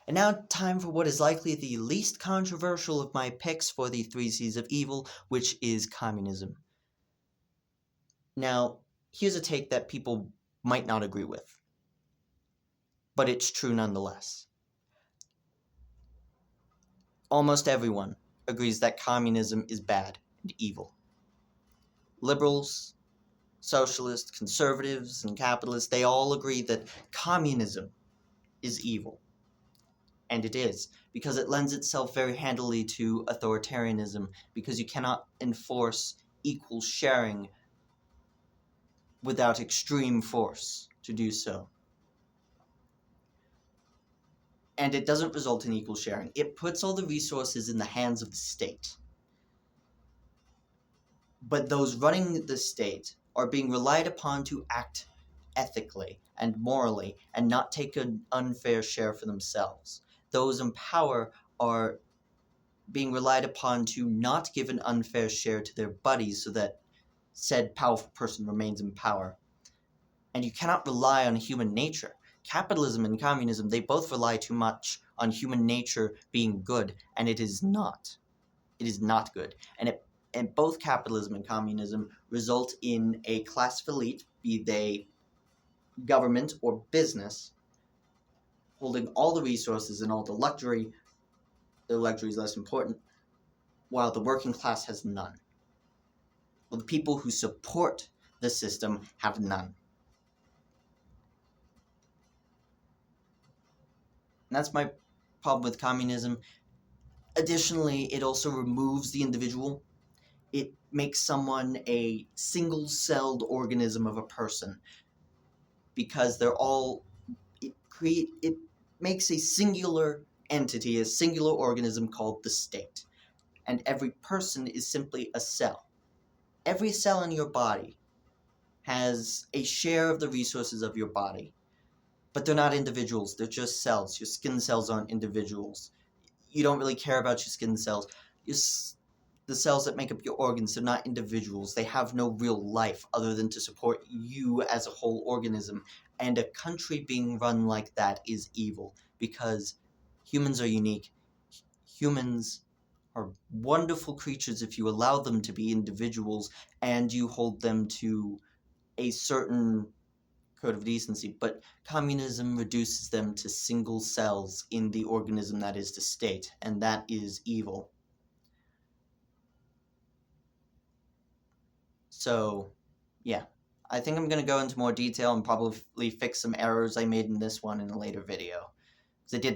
And now time for what is likely the least controversial of my picks for the 3 C's of evil, which is communism. Now, here's a take that people might not agree with, but it's true nonetheless. Almost everyone agrees that communism is bad and evil. Liberals, socialists, conservatives, and capitalists, they all agree that communism is evil. And it is, because it lends itself very handily to authoritarianism, because you cannot enforce equal sharing without extreme force to do so. And it doesn't result in equal sharing. It puts all the resources in the hands of the state. But those running the state are being relied upon to act ethically and morally and not take an unfair share for themselves. Those in power are being relied upon to not give an unfair share to their buddies so that said powerful person remains in power. And you cannot rely on human nature. Capitalism and communism, they both rely too much on human nature being good, and it is not. It is not good. And both capitalism and communism result in a class of elite, be they government or business, holding all the resources and all the luxury. The luxury is less important, while the working class has none. Well, the people who support the system have none. And that's my problem with communism. Additionally, it also removes the individual. It makes someone a single-celled organism of a person, because they're all it makes a singular entity, a singular organism called the state. And every person is simply a cell. Every cell in your body has a share of the resources of your body. But they're not individuals, they're just cells. Your skin cells aren't individuals. You don't really care about your skin cells. The cells that make up your organs, they're not individuals. They have no real life other than to support you as a whole organism. And a country being run like that is evil, because humans are unique. Humans are wonderful creatures if you allow them to be individuals and you hold them to a certain code of decency, but communism reduces them to single cells in the organism that is the state, and that is evil. So, yeah. I think I'm going to go into more detail and probably fix some errors I made in this one in a later video, because I did